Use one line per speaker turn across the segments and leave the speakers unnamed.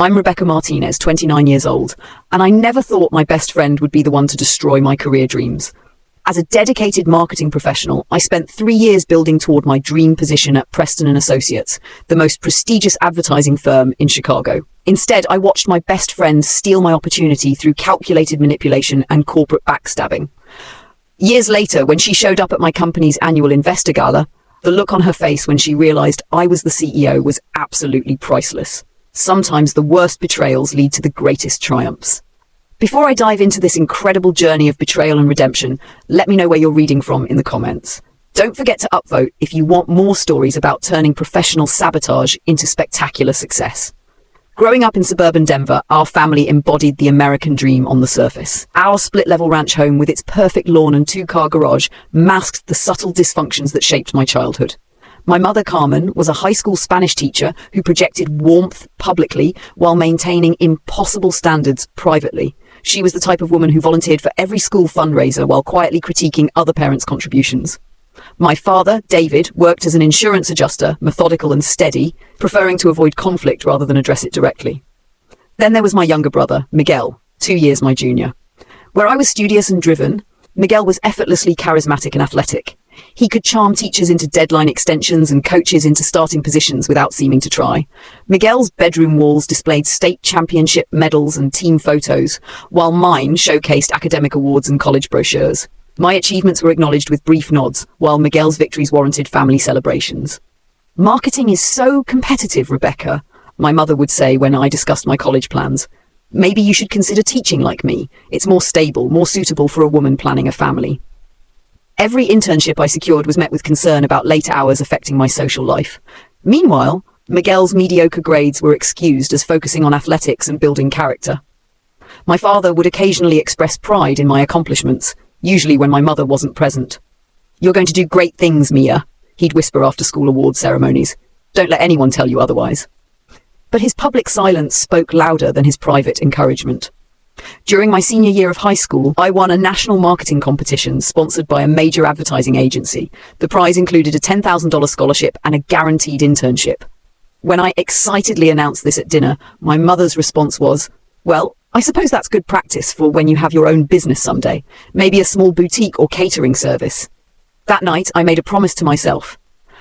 I'm Rebecca Martinez, 29 years old, and I never thought my best friend would be the one to destroy my career dreams. As a dedicated marketing professional, I spent 3 years building toward my dream position at Preston & Associates, the most prestigious advertising firm in Chicago. Instead, I watched my best friend steal my opportunity through calculated manipulation and corporate backstabbing. Years later, when she showed up at my company's annual investor gala, the look on her face when she realized I was the CEO was absolutely priceless. Sometimes the worst betrayals lead to the greatest triumphs. Before I dive into this incredible journey of betrayal and redemption, let me know where you're reading from in the comments. Don't forget to upvote if you want more stories about turning professional sabotage into spectacular success. Growing up in suburban Denver, our family embodied the American dream on the surface. Our split-level ranch home with its perfect lawn and 2-car garage masked the subtle dysfunctions that shaped my childhood. My mother, Carmen, was a high school Spanish teacher who projected warmth publicly while maintaining impossible standards privately. She was the type of woman who volunteered for every school fundraiser while quietly critiquing other parents' contributions. My father, David, worked as an insurance adjuster, methodical and steady, preferring to avoid conflict rather than address it directly. Then there was my younger brother, Miguel, 2 years my junior. Where I was studious and driven, Miguel was effortlessly charismatic and athletic. He could charm teachers into deadline extensions and coaches into starting positions without seeming to try. Miguel's bedroom walls displayed state championship medals and team photos, while mine showcased academic awards and college brochures. My achievements were acknowledged with brief nods, while Miguel's victories warranted family celebrations. "Marketing is so competitive, Rebecca," my mother would say when I discussed my college plans. "Maybe you should consider teaching like me. It's more stable, more suitable for a woman planning a family." Every internship I secured was met with concern about late hours affecting my social life. Meanwhile, Miguel's mediocre grades were excused as focusing on athletics and building character. My father would occasionally express pride in my accomplishments, usually when my mother wasn't present. "You're going to do great things, Mia," he'd whisper after school award ceremonies. "Don't let anyone tell you otherwise." But his public silence spoke louder than his private encouragement. During my senior year of high school, I won a national marketing competition sponsored by a major advertising agency. The prize included a $10,000 scholarship and a guaranteed internship. When I excitedly announced this at dinner, my mother's response was, "Well, I suppose that's good practice for when you have your own business someday, maybe a small boutique or catering service." That night, I made a promise to myself.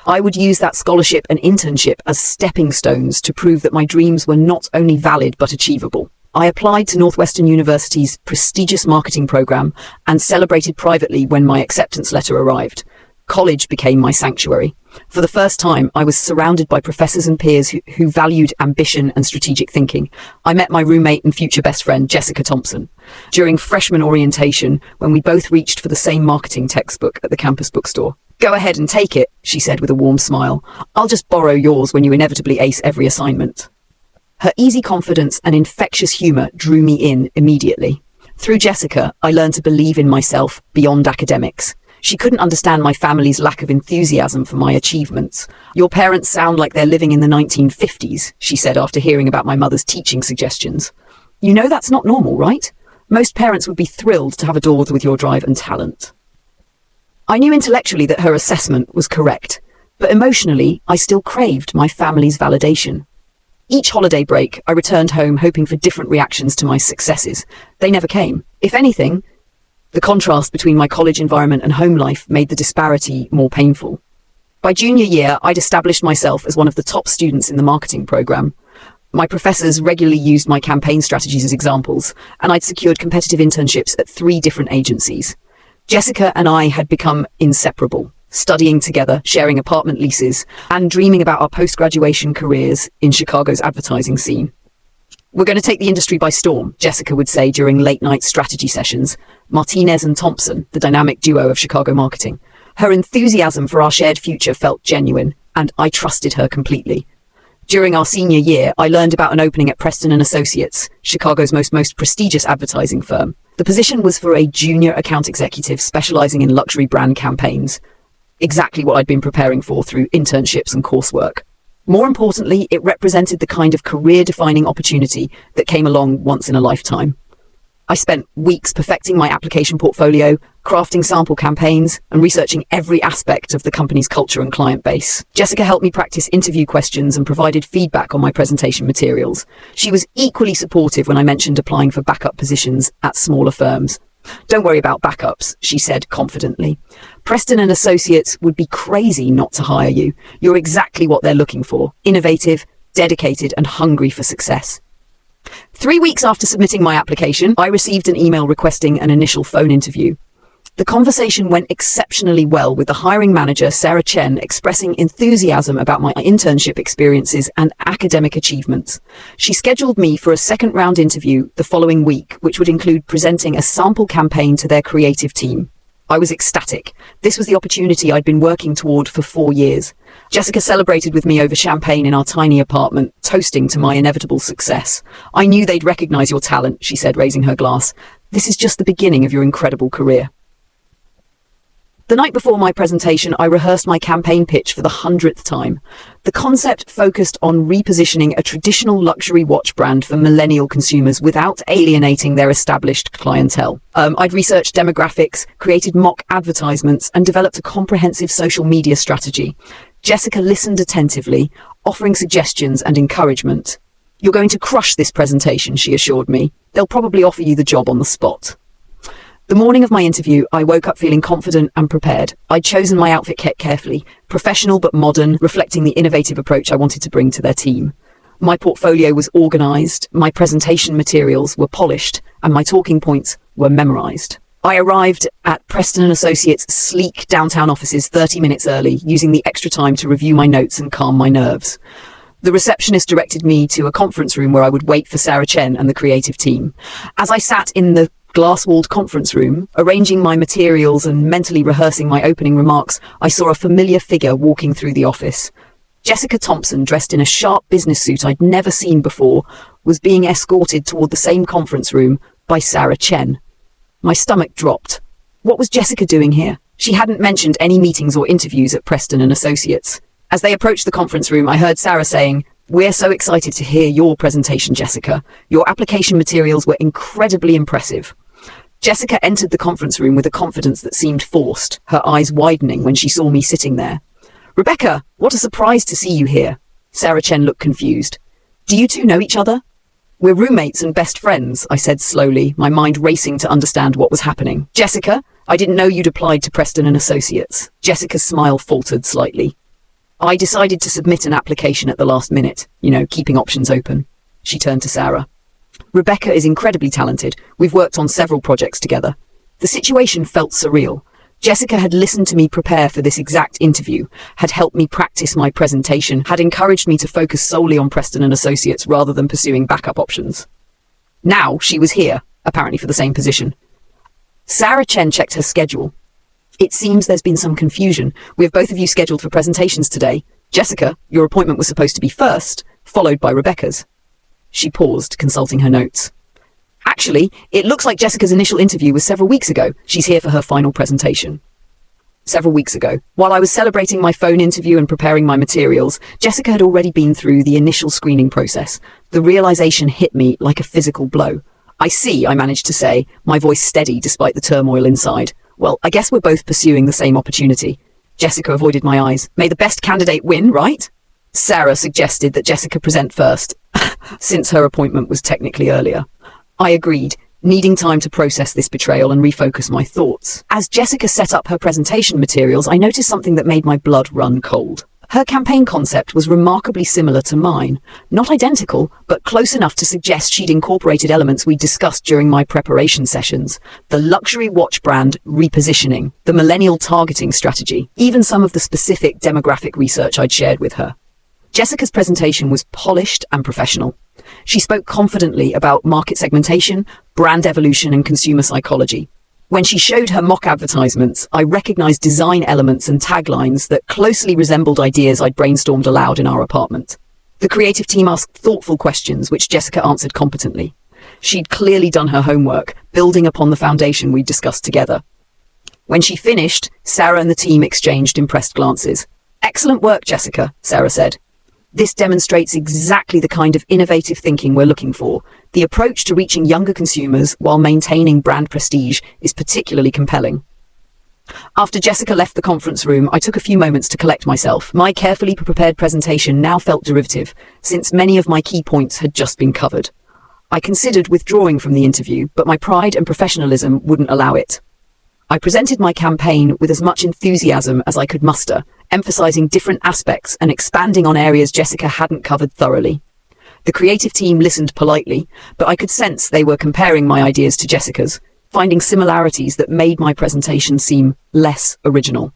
I would use that scholarship and internship as stepping stones to prove that my dreams were not only valid but achievable. I applied to Northwestern University's prestigious marketing program and celebrated privately when my acceptance letter arrived. College became my sanctuary. For the first time, I was surrounded by professors and peers who valued ambition and strategic thinking. I met my roommate and future best friend, Jessica Thompson, during freshman orientation when we both reached for the same marketing textbook at the campus bookstore. "Go ahead and take it," she said with a warm smile. "I'll just borrow yours when you inevitably ace every assignment." Her easy confidence and infectious humor drew me in immediately. Through Jessica, I learned to believe in myself beyond academics. She couldn't understand my family's lack of enthusiasm for my achievements. "Your parents sound like they're living in the 1950s, she said after hearing about my mother's teaching suggestions. "You know that's not normal, right? Most parents would be thrilled to have a daughter with your drive and talent." I knew intellectually that her assessment was correct, but emotionally, I still craved my family's validation. Each holiday break, I returned home hoping for different reactions to my successes. They never came. If anything, the contrast between my college environment and home life made the disparity more painful. By junior year, I'd established myself as one of the top students in the marketing program. My professors regularly used my campaign strategies as examples, and I'd secured competitive internships at 3 different agencies. Jessica and I had become inseparable, studying together, sharing apartment leases, and dreaming about our post-graduation careers in Chicago's advertising scene. "We're going to take the industry by storm," Jessica would say during late-night strategy sessions. Martinez and Thompson, the dynamic duo of Chicago marketing. Her enthusiasm for our shared future felt genuine, and I trusted her completely. During our senior year, I learned about an opening at Preston & Associates, Chicago's most prestigious advertising firm. The position was for a junior account executive specializing in luxury brand campaigns. Exactly what I'd been preparing for through internships and coursework. More importantly, it represented the kind of career-defining opportunity that came along once in a lifetime. I spent weeks perfecting my application portfolio, crafting sample campaigns, and researching every aspect of the company's culture and client base. Jessica helped me practice interview questions and provided feedback on my presentation materials. She was equally supportive when I mentioned applying for backup positions at smaller firms. "Don't worry about backups," she said confidently. "Preston and Associates would be crazy not to hire you. You're exactly what they're looking for: innovative, dedicated, and hungry for success." 3 weeks after submitting my application, I received an email requesting an initial phone interview. The conversation went exceptionally well, with the hiring manager, Sarah Chen, expressing enthusiasm about my internship experiences and academic achievements. She scheduled me for a second-round interview the following week, which would include presenting a sample campaign to their creative team. I was ecstatic. This was the opportunity I'd been working toward for 4 years. Jessica celebrated with me over champagne in our tiny apartment, toasting to my inevitable success. "I knew they'd recognize your talent," she said, raising her glass. "This is just the beginning of your incredible career." The night before my presentation, I rehearsed my campaign pitch for the 100th time. The concept focused on repositioning a traditional luxury watch brand for millennial consumers without alienating their established clientele. I'd researched demographics, created mock advertisements, and developed a comprehensive social media strategy. Jessica listened attentively, offering suggestions and encouragement. "You're going to crush this presentation," she assured me. "They'll probably offer you the job on the spot." The morning of my interview, I woke up feeling confident and prepared. I'd chosen my outfit carefully, professional but modern, reflecting the innovative approach I wanted to bring to their team. My portfolio was organized, my presentation materials were polished, and my talking points were memorized. I arrived at Preston & Associates' sleek downtown offices 30 minutes early, using the extra time to review my notes and calm my nerves. The receptionist directed me to a conference room where I would wait for Sarah Chen and the creative team. As I sat in the glass-walled conference room, arranging my materials and mentally rehearsing my opening remarks, I saw a familiar figure walking through the office. Jessica Thompson, dressed in a sharp business suit I'd never seen before, was being escorted toward the same conference room by Sarah Chen. My stomach dropped. What was Jessica doing here? She hadn't mentioned any meetings or interviews at Preston & Associates. As they approached the conference room, I heard Sarah saying, "We're so excited to hear your presentation, Jessica. Your application materials were incredibly impressive." Jessica entered the conference room with a confidence that seemed forced, her eyes widening when she saw me sitting there. "Rebecca, what a surprise to see you here." Sarah Chen looked confused. "Do you two know each other?" "We're roommates and best friends," I said slowly, my mind racing to understand what was happening. "Jessica, I didn't know you'd applied to Preston & Associates." Jessica's smile faltered slightly. "I decided to submit an application at the last minute, keeping options open." She turned to Sarah. "Rebecca is incredibly talented. We've worked on several projects together." The situation felt surreal. Jessica had listened to me prepare for this exact interview, had helped me practice my presentation, had encouraged me to focus solely on Preston & Associates rather than pursuing backup options. Now she was here, apparently for the same position. Sarah Chen checked her schedule. "It seems there's been some confusion. We have both of you scheduled for presentations today. Jessica, your appointment was supposed to be first, followed by Rebecca's." She paused, consulting her notes. "Actually, it looks like Jessica's initial interview was several weeks ago. She's here for her final presentation." Several weeks ago, while I was celebrating my phone interview and preparing my materials, Jessica had already been through the initial screening process. The realization hit me like a physical blow. "I see," I managed to say, my voice steady despite the turmoil inside. "Well, I guess we're both pursuing the same opportunity." Jessica avoided my eyes. "May the best candidate win, right?" Sarah suggested that Jessica present first, since her appointment was technically earlier. I agreed, needing time to process this betrayal and refocus my thoughts. As Jessica set up her presentation materials, I noticed something that made my blood run cold. Her campaign concept was remarkably similar to mine. Not identical, but close enough to suggest she'd incorporated elements we discussed during my preparation sessions. The luxury watch brand repositioning, the millennial targeting strategy, even some of the specific demographic research I'd shared with her. Jessica's presentation was polished and professional. She spoke confidently about market segmentation, brand evolution, and consumer psychology. When she showed her mock advertisements, I recognized design elements and taglines that closely resembled ideas I'd brainstormed aloud in our apartment. The creative team asked thoughtful questions, which Jessica answered competently. She'd clearly done her homework, building upon the foundation we'd discussed together. When she finished, Sarah and the team exchanged impressed glances. "Excellent work, Jessica," Sarah said. This demonstrates exactly the kind of innovative thinking we're looking for. The approach to reaching younger consumers while maintaining brand prestige is particularly compelling. After Jessica left the conference room, I took a few moments to collect myself. My carefully prepared presentation now felt derivative, since many of my key points had just been covered. I considered withdrawing from the interview, but my pride and professionalism wouldn't allow it. I presented my campaign with as much enthusiasm as I could muster, emphasizing different aspects and expanding on areas Jessica hadn't covered thoroughly. The creative team listened politely, but I could sense they were comparing my ideas to Jessica's, finding similarities that made my presentation seem less original.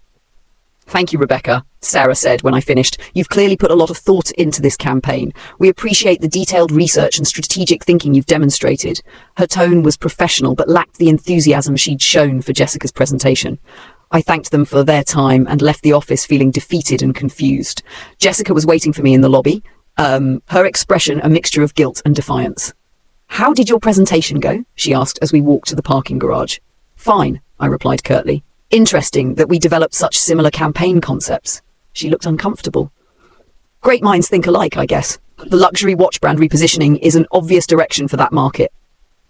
"Thank you, Rebecca," Sarah said when I finished. "You've clearly put a lot of thought into this campaign. We appreciate the detailed research and strategic thinking you've demonstrated." Her tone was professional but lacked the enthusiasm she'd shown for Jessica's presentation. I thanked them for their time and left the office feeling defeated and confused. Jessica was waiting for me in the lobby, her expression a mixture of guilt and defiance. "How did your presentation go?" she asked as we walked to the parking garage. "Fine," I replied curtly. "Interesting that we developed such similar campaign concepts." She looked uncomfortable. "Great minds think alike, I guess. The luxury watch brand repositioning is an obvious direction for that market."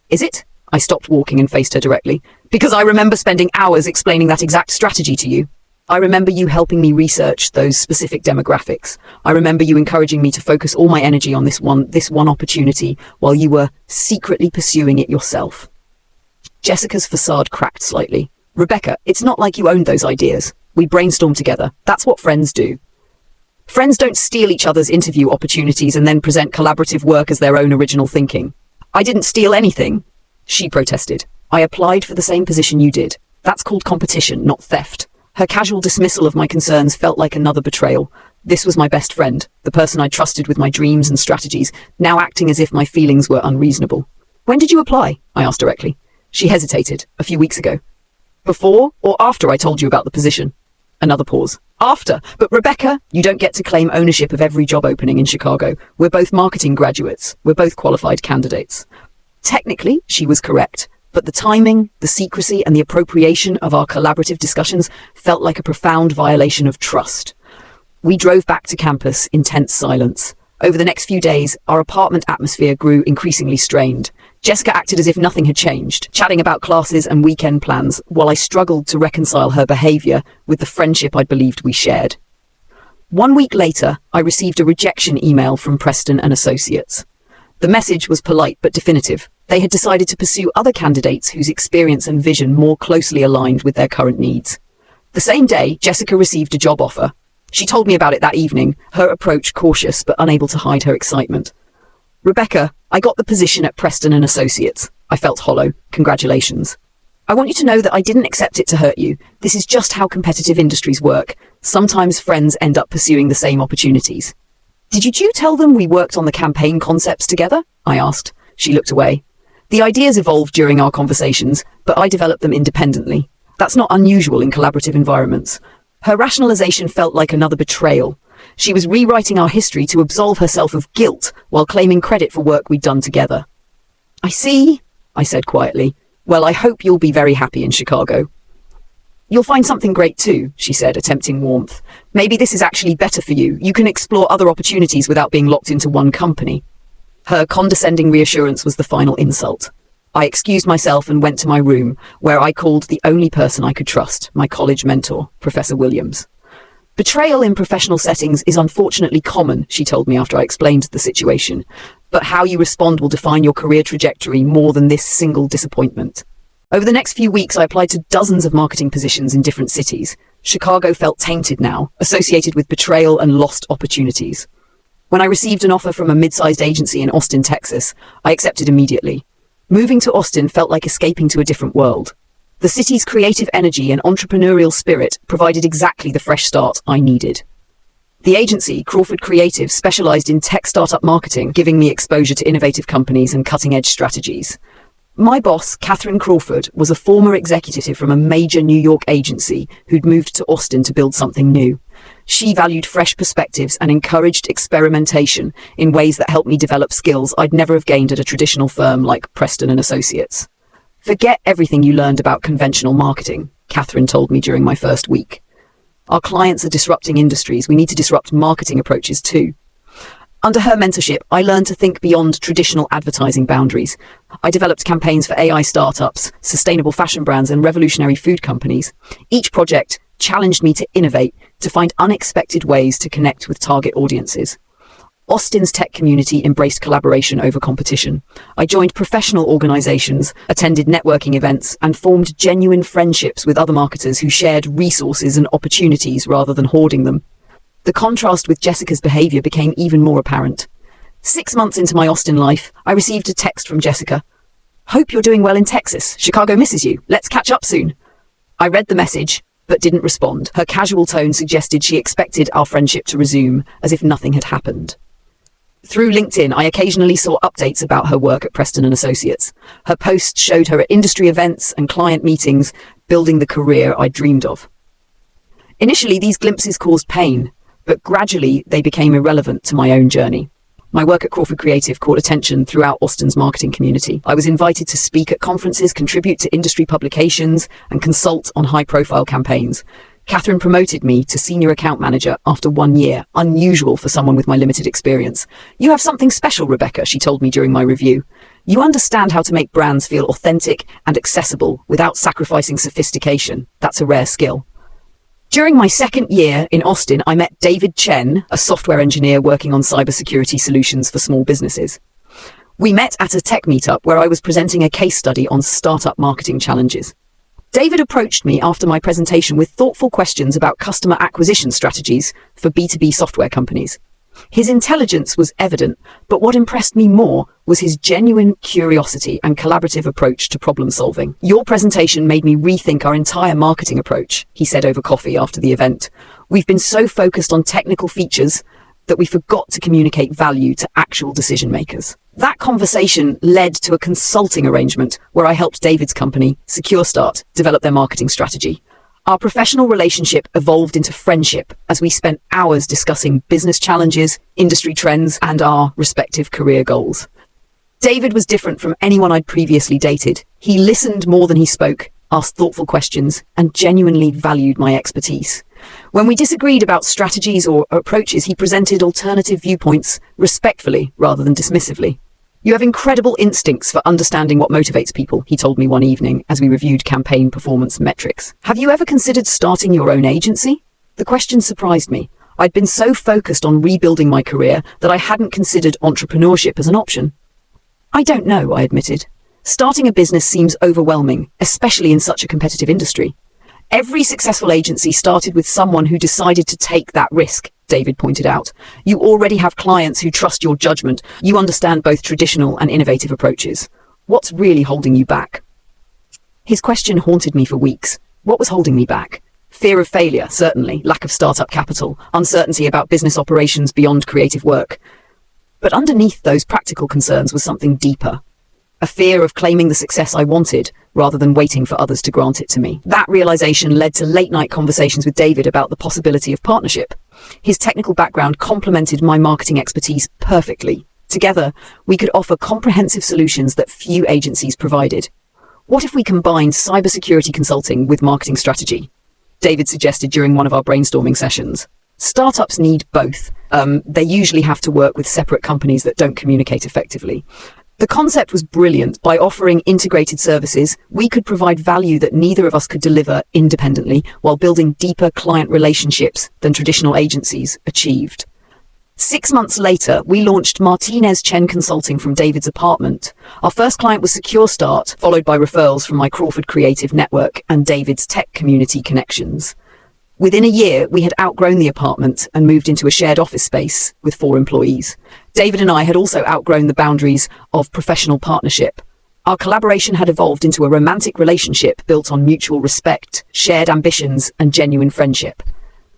"Is it?" I stopped walking and faced her directly. "Because I remember spending hours explaining that exact strategy to you. I remember you helping me research those specific demographics. I remember you encouraging me to focus all my energy on this one opportunity while you were secretly pursuing it yourself." Jessica's facade cracked slightly. "Rebecca, it's not like you owned those ideas. We brainstormed together. That's what friends do." "Friends don't steal each other's interview opportunities and then present collaborative work as their own original thinking." "I didn't steal anything," she protested. "I applied for the same position you did. That's called competition, not theft." Her casual dismissal of my concerns felt like another betrayal. This was my best friend, the person I trusted with my dreams and strategies, now acting as if my feelings were unreasonable. "When did you apply?" I asked directly. She hesitated. "A few weeks ago." "Before or after I told you about the position?" Another pause. "After. But Rebecca, you don't get to claim ownership of every job opening in Chicago. We're both marketing graduates. We're both qualified candidates." Technically, she was correct. But the timing, the secrecy, and the appropriation of our collaborative discussions felt like a profound violation of trust. We drove back to campus in tense silence. Over the next few days, our apartment atmosphere grew increasingly strained. Jessica acted as if nothing had changed, chatting about classes and weekend plans, while I struggled to reconcile her behavior with the friendship I'd believed we shared. 1 week later, I received a rejection email from Preston and Associates. The message was polite but definitive. They had decided to pursue other candidates whose experience and vision more closely aligned with their current needs. The same day, Jessica received a job offer. She told me about it that evening, her approach cautious but unable to hide her excitement. "Rebecca, I got the position at Preston and Associates." I felt hollow. "Congratulations. I want you to know that I didn't accept it to hurt you. This is just how competitive industries work. Sometimes friends end up pursuing the same opportunities." "Did you tell them we worked on the campaign concepts together?" I asked. She looked away. "The ideas evolved during our conversations, but I developed them independently. That's not unusual in collaborative environments." Her rationalization felt like another betrayal. She was rewriting our history to absolve herself of guilt while claiming credit for work we'd done together. "I see," I said quietly. "Well, I hope you'll be very happy in Chicago." "You'll find something great too," she said, attempting warmth. "Maybe this is actually better for you. You can explore other opportunities without being locked into one company." Her condescending reassurance was the final insult. I excused myself and went to my room, where I called the only person I could trust, my college mentor, Professor Williams. "Betrayal in professional settings is unfortunately common," she told me after I explained the situation. "But how you respond will define your career trajectory more than this single disappointment." Over the next few weeks, I applied to dozens of marketing positions in different cities. Chicago felt tainted now, associated with betrayal and lost opportunities. When I received an offer from a mid-sized agency in Austin, Texas, I accepted immediately. Moving to Austin felt like escaping to a different world. The city's creative energy and entrepreneurial spirit provided exactly the fresh start I needed. The agency, Crawford Creative, specialized in tech startup marketing, giving me exposure to innovative companies and cutting-edge strategies. My boss, Catherine Crawford, was a former executive from a major New York agency who'd moved to Austin to build something new. She valued fresh perspectives and encouraged experimentation in ways that helped me develop skills I'd never have gained at a traditional firm like Preston and Associates. "Forget everything you learned about conventional marketing," Catherine told me during my first week. "Our clients are disrupting industries. We need to disrupt marketing approaches too." Under her mentorship, I learned to think beyond traditional advertising boundaries. I developed campaigns for AI startups, sustainable fashion brands, and revolutionary food companies. Each project challenged me to innovate, to find unexpected ways to connect with target audiences. Austin's tech community embraced collaboration over competition. I joined professional organizations, attended networking events, and formed genuine friendships with other marketers who shared resources and opportunities rather than hoarding them. The contrast with Jessica's behavior became even more apparent. 6 months into my Austin life, I received a text from Jessica. "Hope you're doing well in Texas. Chicago misses you. Let's catch up soon." I read the message, but didn't respond. Her casual tone suggested she expected our friendship to resume, as if nothing had happened. Through LinkedIn, I occasionally saw updates about her work at Preston & Associates. Her posts showed her at industry events and client meetings, building the career I dreamed of. Initially, these glimpses caused pain, but gradually they became irrelevant to my own journey. My work at Crawford Creative caught attention throughout Austin's marketing community. I was invited to speak at conferences, contribute to industry publications, and consult on high-profile campaigns. Catherine promoted me to senior account manager after 1 year, unusual for someone with my limited experience. "You have something special, Rebecca," she told me during my review. "You understand how to make brands feel authentic and accessible without sacrificing sophistication. That's a rare skill." During my second year in Austin, I met David Chen, a software engineer working on cybersecurity solutions for small businesses. We met at a tech meetup where I was presenting a case study on startup marketing challenges. David approached me after my presentation with thoughtful questions about customer acquisition strategies for B2B software companies. His intelligence was evident, but what impressed me more was his genuine curiosity and collaborative approach to problem solving. "Your presentation made me rethink our entire marketing approach," he said over coffee after the event. "We've been so focused on technical features that we forgot to communicate value to actual decision makers." That conversation led to a consulting arrangement where I helped David's company, Secure Start, develop their marketing strategy. Our professional relationship evolved into friendship as we spent hours discussing business challenges, industry trends, and our respective career goals. David was different from anyone I'd previously dated. He listened more than he spoke, asked thoughtful questions, and genuinely valued my expertise. When we disagreed about strategies or approaches, he presented alternative viewpoints respectfully rather than dismissively. "You have incredible instincts for understanding what motivates people," he told me one evening as we reviewed campaign performance metrics. "Have you ever considered starting your own agency?" The question surprised me. I'd been so focused on rebuilding my career that I hadn't considered entrepreneurship as an option. "I don't know," I admitted. "Starting a business seems overwhelming, especially in such a competitive industry." "Every successful agency started with someone who decided to take that risk," David pointed out. "You already have clients who trust your judgment. You understand both traditional and innovative approaches. What's really holding you back?" His question haunted me for weeks. What was holding me back? Fear of failure, certainly. Lack of startup capital. Uncertainty about business operations beyond creative work. But underneath those practical concerns was something deeper. A fear of claiming the success I wanted, rather than waiting for others to grant it to me. That realization led to late-night conversations with David about the possibility of partnership. His technical background complemented my marketing expertise perfectly. Together, we could offer comprehensive solutions that few agencies provided. "What if we combined cybersecurity consulting with marketing strategy?" David suggested during one of our brainstorming sessions. Startups need both. They usually have to work with separate companies that don't communicate effectively. The concept was brilliant. By offering integrated services, we could provide value that neither of us could deliver independently while building deeper client relationships than traditional agencies achieved. 6 months later, we launched Martinez Chen Consulting from David's apartment. Our first client was Secure Start, followed by referrals from my Crawford Creative network and David's tech community connections. Within a year, we had outgrown the apartment and moved into a shared office space with 4 employees. David and I had also outgrown the boundaries of professional partnership. Our collaboration had evolved into a romantic relationship built on mutual respect, shared ambitions, and genuine friendship.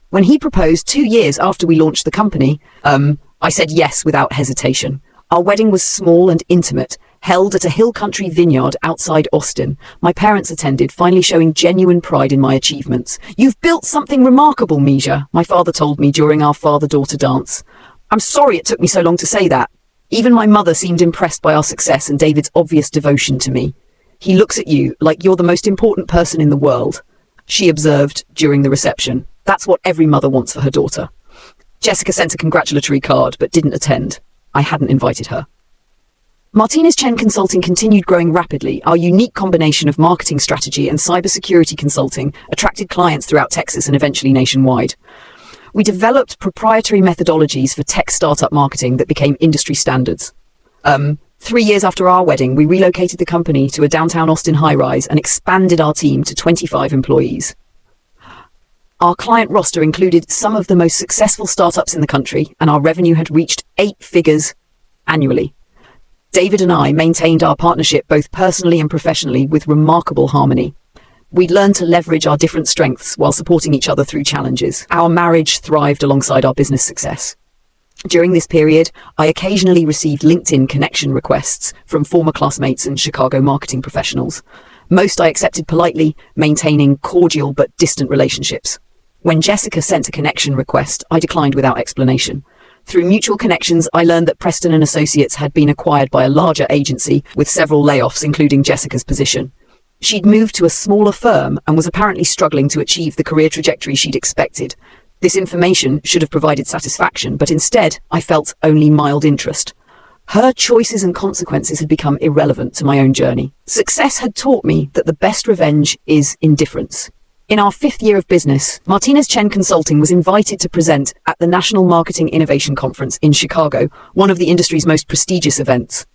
When he proposed 2 years after we launched the company, I said yes without hesitation. Our wedding was small and intimate, held at a hill country vineyard outside Austin. My parents attended, finally showing genuine pride in my achievements. "You've built something remarkable, Misha," my father told me during our father-daughter dance. I'm sorry it took me so long to say that. Even my mother seemed impressed by our success and David's obvious devotion to me. "He looks at you like you're the most important person in the world," she observed during the reception. "That's what every mother wants for her daughter." Jessica sent a congratulatory card but didn't attend. I hadn't invited her. Martinez Chen Consulting continued growing rapidly. Our unique combination of marketing strategy and cybersecurity consulting attracted clients throughout Texas and eventually nationwide. We developed proprietary methodologies for tech startup marketing that became industry standards. 3 years after our wedding, we relocated the company to a downtown Austin high-rise and expanded our team to 25 employees. Our client roster included some of the most successful startups in the country, and our revenue had reached 8 figures annually. David and I maintained our partnership both personally and professionally with remarkable harmony. We'd learned to leverage our different strengths while supporting each other through challenges. Our marriage thrived alongside our business success. During this period, I occasionally received LinkedIn connection requests from former classmates and Chicago marketing professionals. Most I accepted politely, maintaining cordial but distant relationships. When Jessica sent a connection request, I declined without explanation. Through mutual connections, I learned that Preston and Associates had been acquired by a larger agency with several layoffs, including Jessica's position. She'd moved to a smaller firm and was apparently struggling to achieve the career trajectory she'd expected. This information should have provided satisfaction, but instead, I felt only mild interest. Her choices and consequences had become irrelevant to my own journey. Success had taught me that the best revenge is indifference. In our 5th year of business, Martinez Chen Consulting was invited to present at the National Marketing Innovation Conference in Chicago, one of the industry's most prestigious events.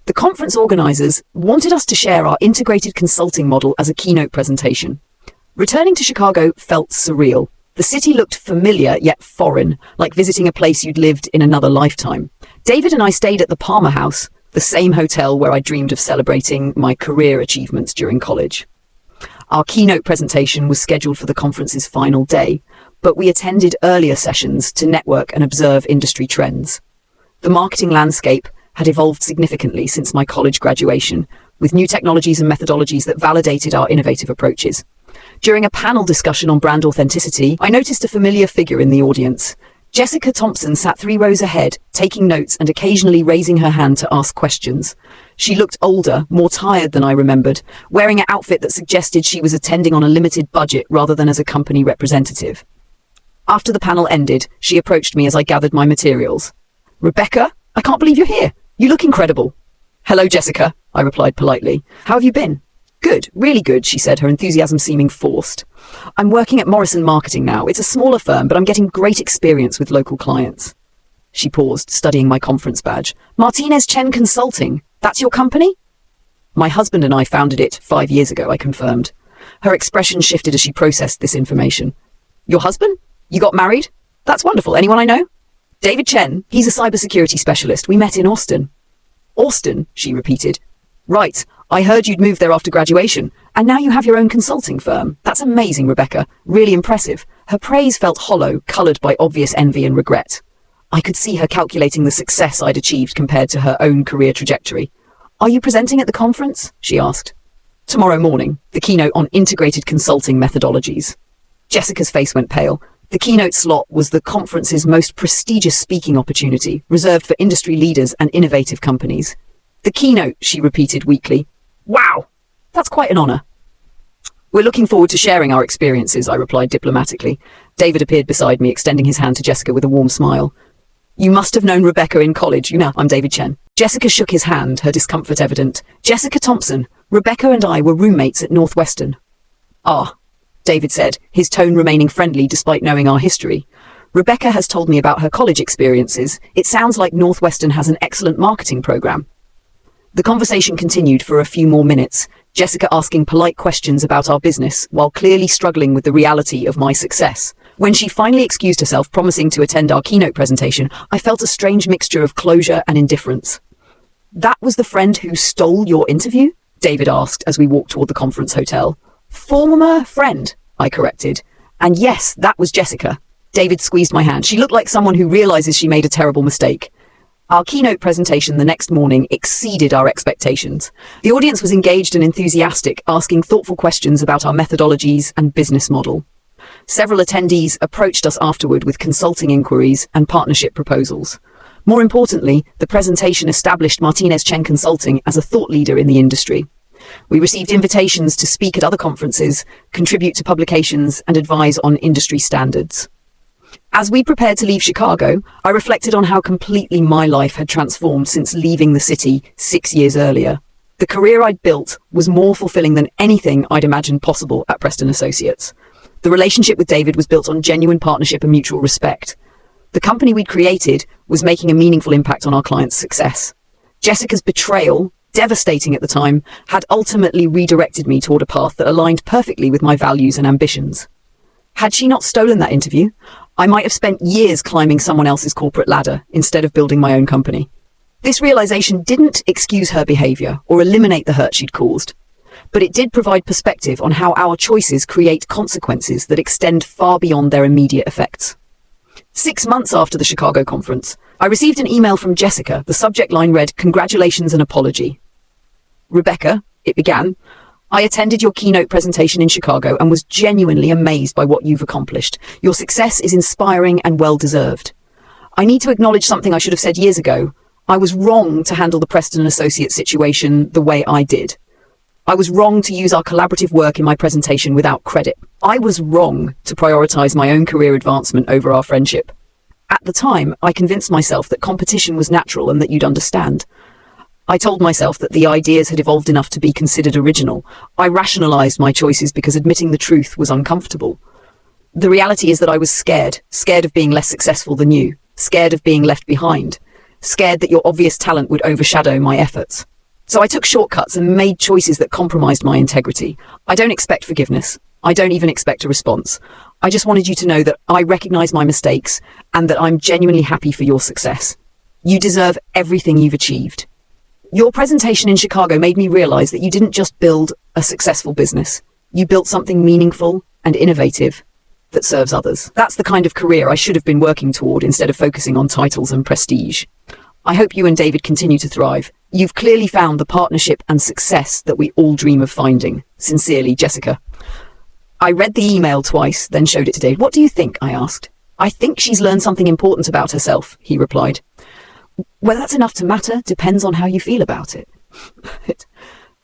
The conference organizers wanted us to share our integrated consulting model as a keynote presentation. Returning to Chicago felt surreal. The city looked familiar yet foreign, like visiting a place you'd lived in another lifetime. David and I stayed at the Palmer House, the same hotel where I dreamed of celebrating my career achievements during college. Our keynote presentation was scheduled for the conference's final day, but we attended earlier sessions to network and observe industry trends. The marketing landscape had evolved significantly since my college graduation, with new technologies and methodologies that validated our innovative approaches. During a panel discussion on brand authenticity, I noticed a familiar figure in the audience. Jessica Thompson sat 3 rows ahead, taking notes and occasionally raising her hand to ask questions. She looked older, more tired than I remembered, wearing an outfit that suggested she was attending on a limited budget rather than as a company representative. After the panel ended, she approached me as I gathered my materials. "Rebecca, I can't believe you're here. You look incredible." "Hello, Jessica," I replied politely. "How have you been?" "Good, really good," she said, her enthusiasm seeming forced. "I'm working at Morrison Marketing now. It's a smaller firm, but I'm getting great experience with local clients." She paused, studying my conference badge. "Martinez Chen Consulting, that's your company?" "My husband and I founded it 5 years ago," I confirmed. Her expression shifted as she processed this information. "Your husband? You got married? That's wonderful. Anyone I know?" "David Chen. He's a cybersecurity specialist. We met in Austin." "Austin," she repeated. "Right. I heard you'd moved there after graduation, and now you have your own consulting firm. That's amazing, Rebecca. Really impressive." Her praise felt hollow, coloured by obvious envy and regret. I could see her calculating the success I'd achieved compared to her own career trajectory. "Are you presenting at the conference?" she asked. "Tomorrow morning, the keynote on integrated consulting methodologies." Jessica's face went pale. The keynote slot was the conference's most prestigious speaking opportunity, reserved for industry leaders and innovative companies. "The keynote," she repeated weakly. "Wow, that's quite an honor." "We're looking forward to sharing our experiences," I replied diplomatically. David appeared beside me, extending his hand to Jessica with a warm smile. "You must have known Rebecca in college. You know, I'm David Chen." Jessica shook his hand, her discomfort evident. "Jessica Thompson. Rebecca and I were roommates at Northwestern." "Ah," David said, his tone remaining friendly despite knowing our history. "Rebecca has told me about her college experiences. It sounds like Northwestern has an excellent marketing program." The conversation continued for a few more minutes, Jessica asking polite questions about our business while clearly struggling with the reality of my success. When she finally excused herself, promising to attend our keynote presentation, I felt a strange mixture of closure and indifference. "That was the friend who stole your interview?" David asked as we walked toward the conference hotel. "Former friend," I corrected. "And yes, that was Jessica." David squeezed my hand. She looked like someone who realizes she made a terrible mistake. Our keynote presentation the next morning exceeded our expectations. The audience was engaged and enthusiastic, asking thoughtful questions about our methodologies and business model. Several attendees approached us afterward with consulting inquiries and partnership proposals. More importantly, the presentation established Martinez Chen Consulting as a thought leader in the industry. We received invitations to speak at other conferences, contribute to publications, and advise on industry standards. As we prepared to leave Chicago, I reflected on how completely my life had transformed since leaving the city 6 years earlier. The career I'd built was more fulfilling than anything I'd imagined possible at Preston Associates. The relationship with David was built on genuine partnership and mutual respect. The company we'd created was making a meaningful impact on our clients' success. Jessica's betrayal, devastating at the time, had ultimately redirected me toward a path that aligned perfectly with my values and ambitions. Had she not stolen that interview, I might have spent years climbing someone else's corporate ladder instead of building my own company. This realization didn't excuse her behavior or eliminate the hurt she'd caused, but it did provide perspective on how our choices create consequences that extend far beyond their immediate effects. 6 months after the Chicago conference, I received an email from Jessica. The subject line read, "Congratulations and apology. Rebecca," it began, "I attended your keynote presentation in Chicago and was genuinely amazed by what you've accomplished. Your success is inspiring and well-deserved. I need to acknowledge something I should have said years ago. I was wrong to handle the Preston Associates situation the way I did. I was wrong to use our collaborative work in my presentation without credit. I was wrong to prioritize my own career advancement over our friendship. At the time, I convinced myself that competition was natural and that you'd understand. I told myself that the ideas had evolved enough to be considered original. I rationalized my choices because admitting the truth was uncomfortable. The reality is that I was scared of being less successful than you, scared of being left behind, scared that your obvious talent would overshadow my efforts. So I took shortcuts and made choices that compromised my integrity. I don't expect forgiveness. I don't even expect a response. I just wanted you to know that I recognize my mistakes and that I'm genuinely happy for your success. You deserve everything you've achieved. Your presentation in Chicago made me realize that you didn't just build a successful business. You built something meaningful and innovative that serves others. That's the kind of career I should have been working toward instead of focusing on titles and prestige. I hope you and David continue to thrive. You've clearly found the partnership and success that we all dream of finding. Sincerely, Jessica." I read the email twice, then showed it to David. "What do you think?" I asked. "I think she's learned something important about herself," he replied. "Whether that's enough to matter depends on how you feel about it."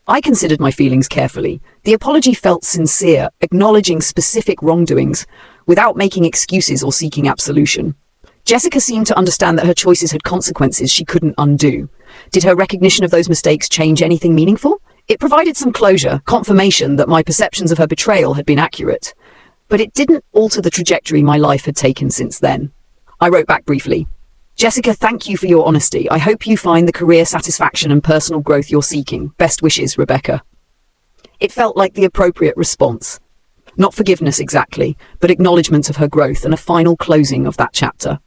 I considered my feelings carefully. The apology felt sincere, acknowledging specific wrongdoings, without making excuses or seeking absolution. Jessica seemed to understand that her choices had consequences she couldn't undo. Did her recognition of those mistakes change anything meaningful? It provided some closure, confirmation that my perceptions of her betrayal had been accurate. But it didn't alter the trajectory my life had taken since then. I wrote back briefly, "Jessica, thank you for your honesty. I hope you find the career satisfaction and personal growth you're seeking. Best wishes, Rebecca." It felt like the appropriate response. Not forgiveness exactly, but acknowledgement of her growth and a final closing of that chapter.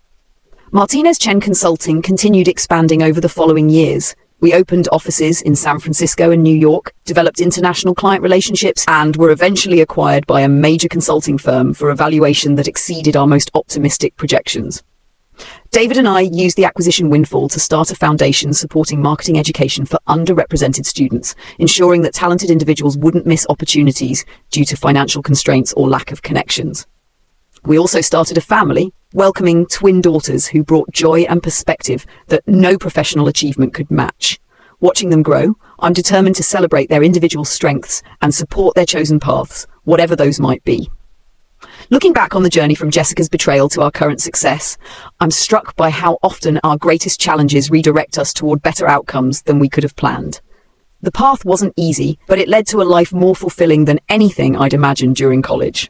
Martinez Chen Consulting continued expanding over the following years. We opened offices in San Francisco and New York, developed international client relationships, and were eventually acquired by a major consulting firm for a valuation that exceeded our most optimistic projections. David and I used the acquisition windfall to start a foundation supporting marketing education for underrepresented students, ensuring that talented individuals wouldn't miss opportunities due to financial constraints or lack of connections. We also started a family, welcoming twin daughters who brought joy and perspective that no professional achievement could match. Watching them grow, I'm determined to celebrate their individual strengths and support their chosen paths, whatever those might be. Looking back on the journey from Jessica's betrayal to our current success, I'm struck by how often our greatest challenges redirect us toward better outcomes than we could have planned. The path wasn't easy, but it led to a life more fulfilling than anything I'd imagined during college.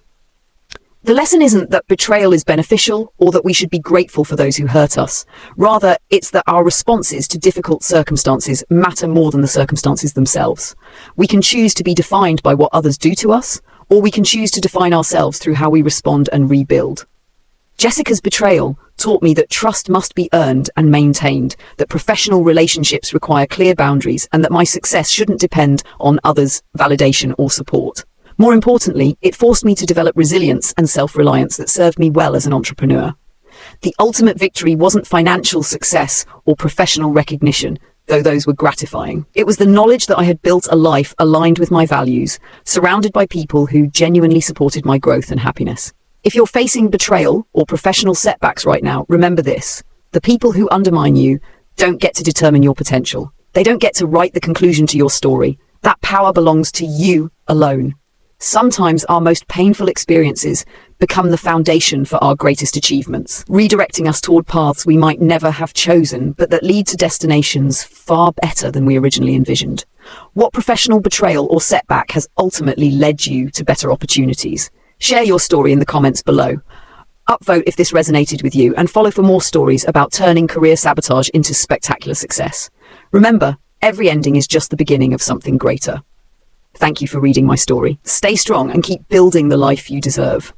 The lesson isn't that betrayal is beneficial or that we should be grateful for those who hurt us. Rather, it's that our responses to difficult circumstances matter more than the circumstances themselves. We can choose to be defined by what others do to us, or we can choose to define ourselves through how we respond and rebuild. Jessica's betrayal taught me that trust must be earned and maintained, that professional relationships require clear boundaries, and that my success shouldn't depend on others' validation or support. More importantly, it forced me to develop resilience and self-reliance that served me well as an entrepreneur. The ultimate victory wasn't financial success or professional recognition, though those were gratifying. It was the knowledge that I had built a life aligned with my values, surrounded by people who genuinely supported my growth and happiness. If you're facing betrayal or professional setbacks right now, remember this: the people who undermine you don't get to determine your potential. They don't get to write the conclusion to your story. That power belongs to you alone. Sometimes our most painful experiences become the foundation for our greatest achievements, redirecting us toward paths we might never have chosen, but that lead to destinations far better than we originally envisioned. What professional betrayal or setback has ultimately led you to better opportunities? Share your story in the comments below. Upvote if this resonated with you, and follow for more stories about turning career sabotage into spectacular success. Remember, every ending is just the beginning of something greater. Thank you for reading my story. Stay strong and keep building the life you deserve.